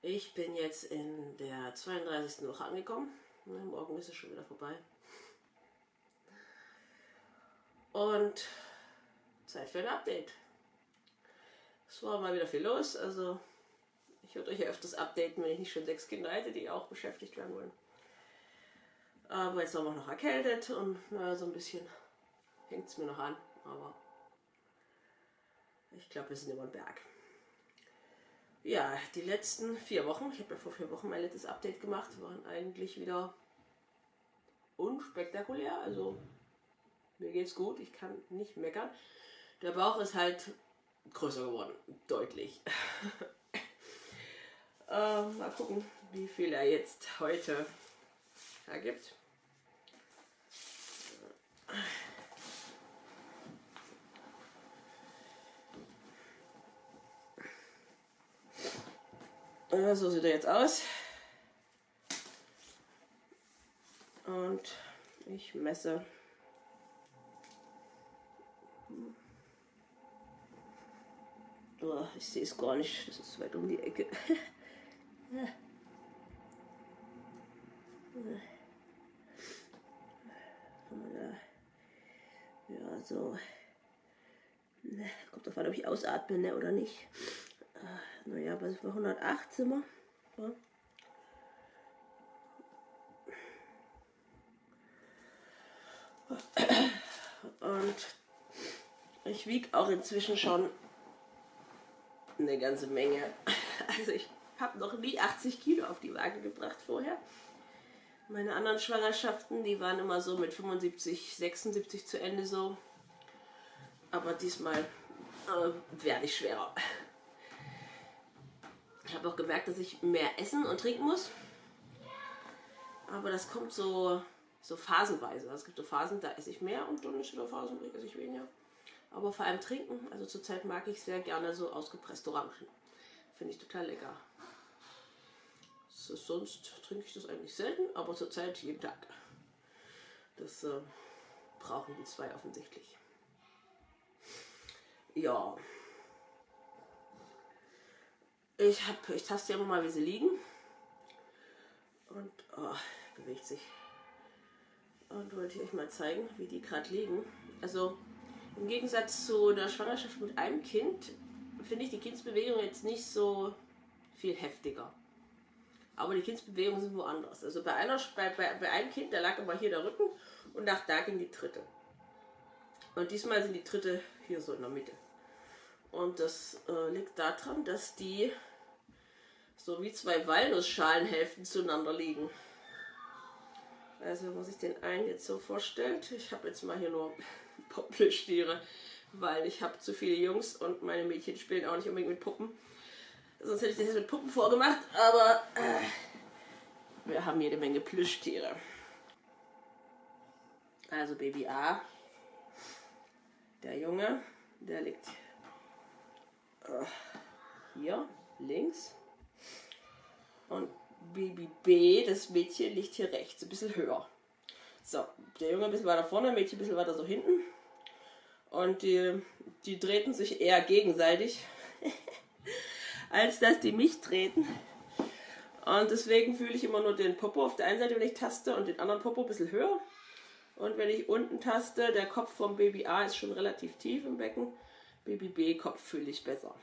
Ich bin jetzt in der 32. Woche angekommen. Morgen ist es schon wieder vorbei. Und Zeit für ein Update. Es war mal wieder viel los. Also ich würde euch ja öfters updaten, wenn ich nicht schon 6 Kinder hätte, die auch beschäftigt werden wollen. Aber jetzt sind wir noch erkältet und naja, so ein bisschen hängt es mir noch an. Aber ich glaube, wir sind über den Berg. Ja, die letzten 4 Wochen, ich habe ja vor 4 Wochen mein letztes Update gemacht, waren eigentlich wieder unspektakulär. Also mir geht's gut, ich kann nicht meckern. Der Bauch ist halt größer geworden, deutlich. Mal gucken, wie viel er jetzt heute ergibt. So sieht er jetzt aus. Und ich messe. Oh, ich sehe es gar nicht, das ist weit um die Ecke. Ja, so. Kommt davon, ob ich ausatme, ne, oder nicht. Naja, bei 108 sind wir. Ja. Und ich wiege auch inzwischen schon eine ganze Menge. Also ich habe noch nie 80 Kilo auf die Waage gebracht vorher. Meine anderen Schwangerschaften, die waren immer so mit 75, 76 zu Ende so. Aber diesmal werde ich schwerer. Ich habe auch gemerkt, dass ich mehr essen und trinken muss. Aber das kommt so phasenweise. Es gibt so Phasen, da esse ich mehr und dann ist wieder Phasen, da esse ich weniger. Aber vor allem trinken, also zurzeit mag ich sehr gerne so ausgepresste Orangen. Finde ich total lecker. Sonst trinke ich das eigentlich selten, aber zurzeit jeden Tag. Das brauchen die 2 offensichtlich. Ja. Ich taste ja immer mal, wie sie liegen. Und bewegt sich. Und wollte ich euch mal zeigen, wie die gerade liegen. Also im Gegensatz zu der Schwangerschaft mit einem Kind finde ich die Kindsbewegungen jetzt nicht so viel heftiger. Aber die Kindsbewegungen sind woanders. Also bei einem Kind, da lag immer hier der Rücken und nach da ging die Tritte. Und diesmal sind die Tritte hier so in der Mitte. Und das liegt daran, dass die so wie 2 Walnussschalenhälften zueinander liegen. Also wenn man sich den einen jetzt so vorstellt, ich habe jetzt mal hier nur Plüschtiere, weil ich habe zu viele Jungs und meine Mädchen spielen auch nicht unbedingt mit Puppen. Sonst hätte ich das jetzt mit Puppen vorgemacht, aber wir haben jede Menge Plüschtiere. Also Baby A, der Junge, der liegt hier links. Und Baby B, das Mädchen, liegt hier rechts, ein bisschen höher. So, der Junge ein bisschen weiter vorne, Mädchen ein bisschen weiter so hinten. Und die treten sich eher gegenseitig, als dass die mich treten. Und deswegen fühle ich immer nur den Popo auf der einen Seite, wenn ich taste, und den anderen Popo ein bisschen höher. Und wenn ich unten taste, der Kopf vom Baby A ist schon relativ tief im Becken. Baby B Kopf fühle ich besser.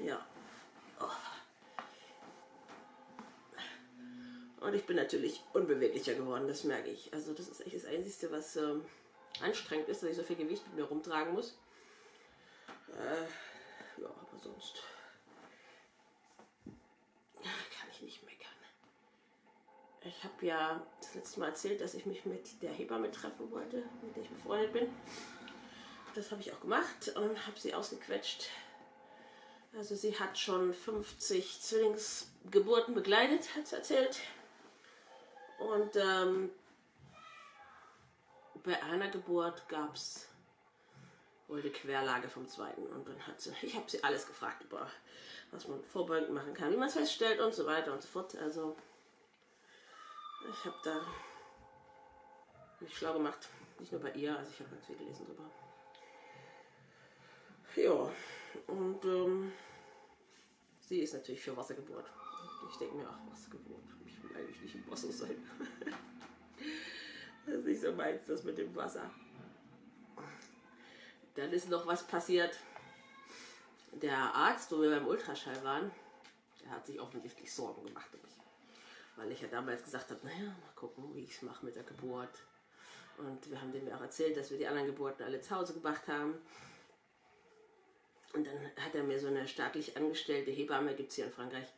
Ja. Und ich bin natürlich unbeweglicher geworden, das merke ich. Also das ist echt das Einzige, was anstrengend ist, dass ich so viel Gewicht mit mir rumtragen muss. Ja, aber sonst kann ich nicht meckern. Ich habe ja das letzte Mal erzählt, dass ich mich mit der Hebamme treffen wollte, mit der ich befreundet bin. Das habe ich auch gemacht und habe sie ausgequetscht. Also sie hat schon 50 Zwillingsgeburten begleitet, hat sie erzählt. Und bei einer Geburt gab es wohl eine Querlage vom zweiten. Und dann hat sie, ich habe sie alles gefragt über, was man vorbeugend machen kann, wie man es feststellt und so weiter und so fort. Also ich habe da mich schlau gemacht, nicht nur bei ihr, also ich habe ganz viel gelesen drüber. Ja, und Sie ist natürlich für Wassergeburt. Ich denke mir, ach, Wassergeburt, ich will eigentlich nicht im Wasser sein. Das ist nicht so meins, das mit dem Wasser. Dann ist noch was passiert. Der Arzt, wo wir beim Ultraschall waren, der hat sich offensichtlich Sorgen gemacht um mich. Weil ich ja damals gesagt habe, naja, mal gucken, wie ich es mache mit der Geburt. Und wir haben dem ja auch erzählt, dass wir die anderen Geburten alle zu Hause gemacht haben. Und dann hat er mir so eine staatlich angestellte Hebamme, gibt es hier in Frankreich,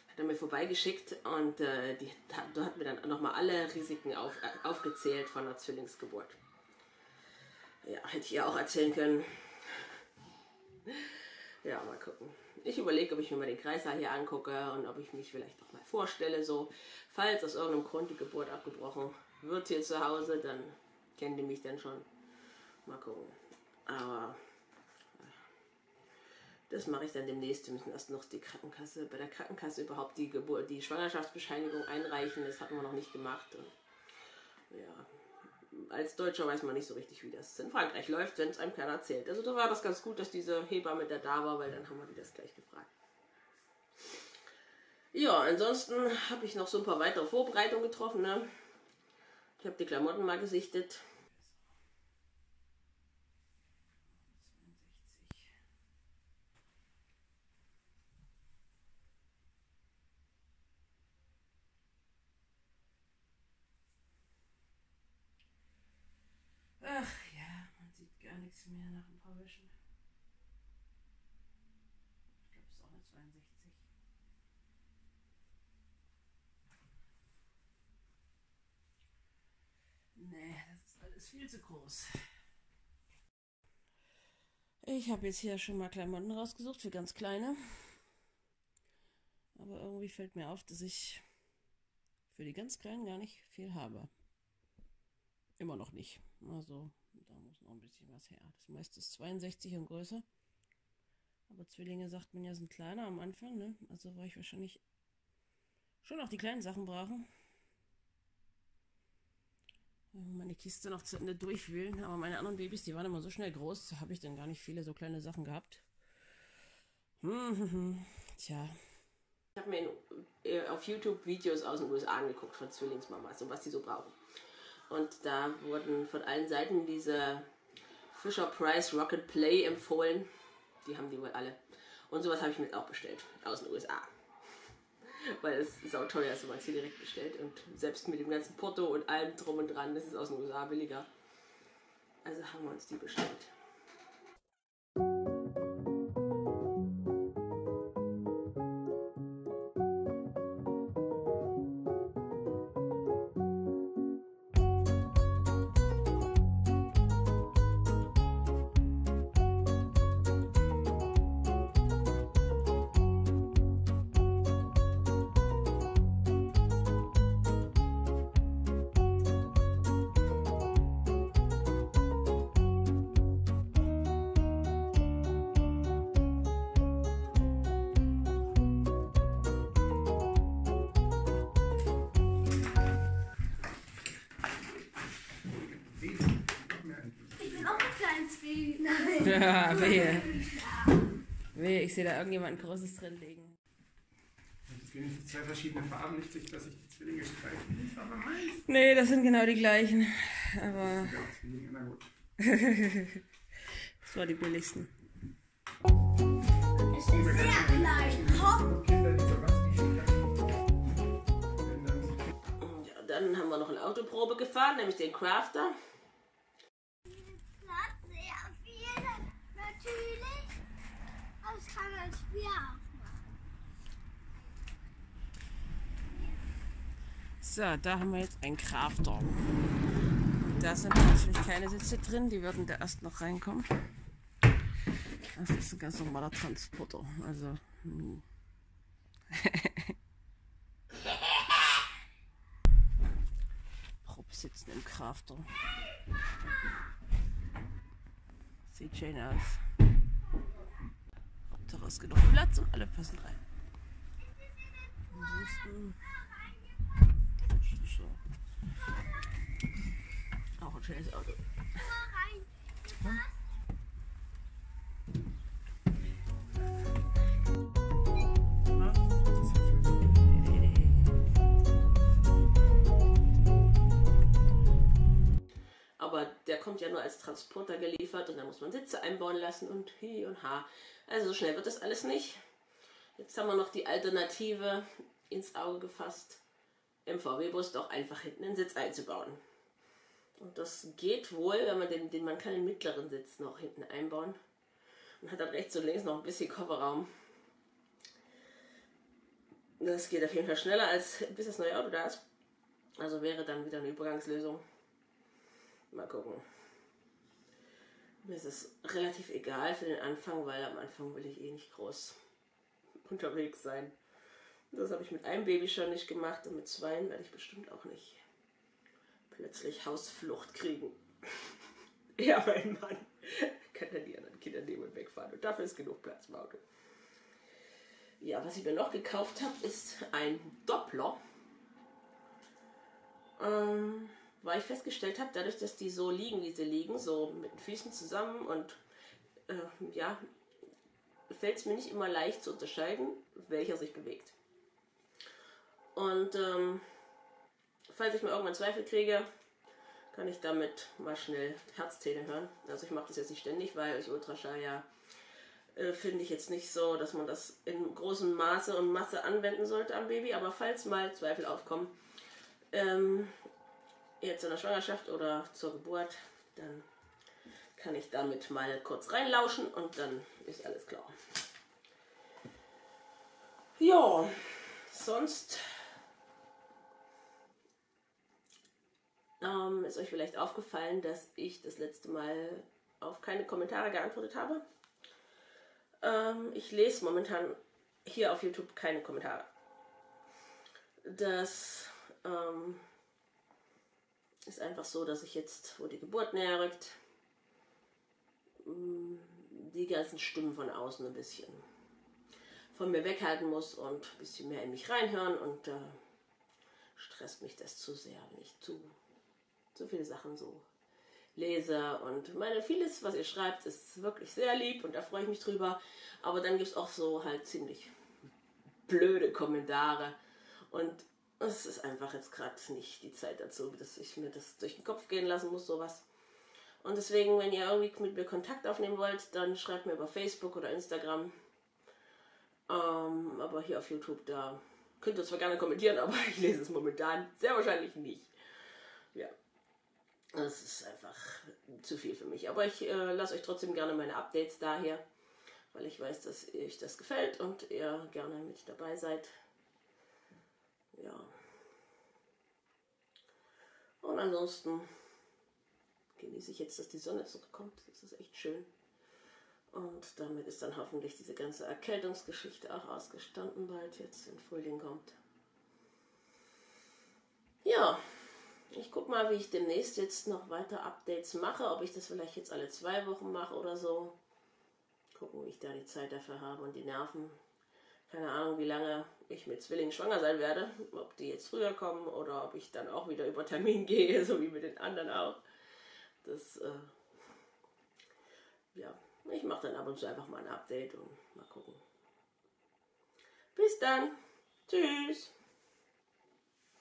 hat er mir vorbeigeschickt und die hat mir dann nochmal alle Risiken aufgezählt von einer Zwillingsgeburt. Ja, hätte ich ihr auch erzählen können. Ja, mal gucken. Ich überlege, ob ich mir mal den Kreißsaal hier angucke und ob ich mich vielleicht noch mal vorstelle, so, falls aus irgendeinem Grund die Geburt abgebrochen wird hier zu Hause, dann kennen die mich dann schon. Mal gucken. Aber das mache ich dann demnächst. Wir müssen erst noch die Krankenkasse, bei der Krankenkasse überhaupt die Schwangerschaftsbescheinigung einreichen. Das hatten wir noch nicht gemacht. Und ja, als Deutscher weiß man nicht so richtig, wie das in Frankreich läuft, wenn es einem keiner erzählt. Also da war das ganz gut, dass diese Hebamme da war, weil dann haben wir die das gleich gefragt. Ja, ansonsten habe ich noch so ein paar weitere Vorbereitungen getroffen. Ne? Ich habe die Klamotten mal gesichtet. Ach ja, man sieht gar nichts mehr nach ein paar Wäschen. Ich glaube, es ist auch eine 62. Nee, das ist alles viel zu groß. Ich habe jetzt hier schon mal Klamotten rausgesucht für ganz kleine. Aber irgendwie fällt mir auf, dass ich für die ganz Kleinen gar nicht viel habe. Immer noch nicht. Also, da muss noch ein bisschen was her. Das meiste ist 62 und größer. Aber Zwillinge, sagt man ja, sind kleiner am Anfang, ne? Also werde ich wahrscheinlich schon auch die kleinen Sachen brauchen. Meine Kiste noch zu Ende durchwühlen. Aber meine anderen Babys, die waren immer so schnell groß, da habe ich dann gar nicht viele so kleine Sachen gehabt. Tja. Ich habe mir auf YouTube Videos aus den USA angeguckt von Zwillingsmamas und was die so brauchen. Und da wurden von allen Seiten diese Fisher-Price Rocket Play empfohlen. Die haben die wohl alle. Und sowas habe ich mir auch bestellt aus den USA. Weil es ist auch teuer, wenn man es hier direkt bestellt. Und selbst mit dem ganzen Porto und allem drum und dran ist es aus den USA billiger. Also haben wir uns die bestellt. Ja, wehe. Wehe, ich sehe da irgendjemanden Großes drin liegen. Das wenigstens zwei verschiedene Farben, nicht sich, dass sich die Zwillinge streichen. Das aber meins. Nee, das sind genau die gleichen. Aber. Ja, Zwillinge, na gut. Das war die billigsten. Es ist sehr klein. Ja, dann haben wir noch eine Autoprobe gefahren, nämlich den Crafter. Natürlich, aber das kann man Spiel auch machen. So, da haben wir jetzt einen Crafter. Da sind natürlich keine Sitze drin, die würden da erst noch reinkommen. Das ist ein ganz normaler Transporter. Also. Sitzen im Crafter. Sieht schön aus. Hauptsache ist genug Platz und alle passen rein. Ansonsten so. Auch ein schönes Auto. Hm? kommt ja nur als Transporter geliefert und dann muss man Sitze einbauen lassen und hi und ha. Also so schnell wird das alles nicht. Jetzt haben wir noch die Alternative ins Auge gefasst, im VW-Bus doch einfach hinten einen Sitz einzubauen. Und das geht wohl, wenn man man kann den mittleren Sitz noch hinten einbauen und hat dann rechts und links noch ein bisschen Kofferraum. Das geht auf jeden Fall schneller, als bis das neue Auto da ist. Also wäre dann wieder eine Übergangslösung. Mal gucken. Mir ist es relativ egal für den Anfang, weil am Anfang will ich eh nicht groß unterwegs sein. Das habe ich mit einem Baby schon nicht gemacht und mit zweien werde ich bestimmt auch nicht plötzlich Hausflucht kriegen. Ja, mein Mann kann dann die anderen Kinder nehmen und wegfahren und dafür ist genug Platz im Auto. Ja, was ich mir noch gekauft habe, ist ein Doppler. Weil ich festgestellt habe, dadurch, dass die so liegen, wie sie liegen, so mit den Füßen zusammen und ja, fällt es mir nicht immer leicht zu unterscheiden, welcher sich bewegt. Und falls ich mal irgendwann Zweifel kriege, kann ich damit mal schnell Herztöne hören. Also ich mache das jetzt nicht ständig, weil ich Ultraschall ja finde ich jetzt nicht so, dass man das in großem Maße und Masse anwenden sollte am Baby. Aber falls mal Zweifel aufkommen, jetzt in der Schwangerschaft oder zur Geburt, dann kann ich damit mal kurz reinlauschen und dann ist alles klar. Ja, sonst ist euch vielleicht aufgefallen, dass ich das letzte Mal auf keine Kommentare geantwortet habe. Ich lese momentan hier auf YouTube keine Kommentare. Das ist einfach so, dass ich jetzt, wo die Geburt näher rückt, die ganzen Stimmen von außen ein bisschen von mir weghalten muss und ein bisschen mehr in mich reinhören und stresst mich das zu sehr, wenn ich zu viele Sachen so lese und vieles, was ihr schreibt, ist wirklich sehr lieb und da freue ich mich drüber, aber dann gibt es auch so halt ziemlich blöde Kommentare und es ist einfach jetzt gerade nicht die Zeit dazu, dass ich mir das durch den Kopf gehen lassen muss, sowas. Und deswegen, wenn ihr irgendwie mit mir Kontakt aufnehmen wollt, dann schreibt mir über Facebook oder Instagram. Aber hier auf YouTube, da könnt ihr zwar gerne kommentieren, aber ich lese es momentan sehr wahrscheinlich nicht. Ja, das ist einfach zu viel für mich. Aber ich lasse euch trotzdem gerne meine Updates daher, weil ich weiß, dass euch das gefällt und ihr gerne mit dabei seid. Ja. Und ansonsten genieße ich jetzt, dass die Sonne zurückkommt. Das ist echt schön. Und damit ist dann hoffentlich diese ganze Erkältungsgeschichte auch ausgestanden, bald jetzt im Frühling kommt. Ja, ich gucke mal, wie ich demnächst jetzt noch weiter Updates mache. Ob ich das vielleicht jetzt alle 2 Wochen mache oder so. Gucken, wie ich da die Zeit dafür habe und die Nerven. Keine Ahnung, wie lange ich mit Zwillingen schwanger sein werde. Ob die jetzt früher kommen oder ob ich dann auch wieder über Termin gehe, so wie mit den anderen auch. Das, ja, ich mache dann ab und zu einfach mal ein Update und mal gucken. Bis dann. Tschüss.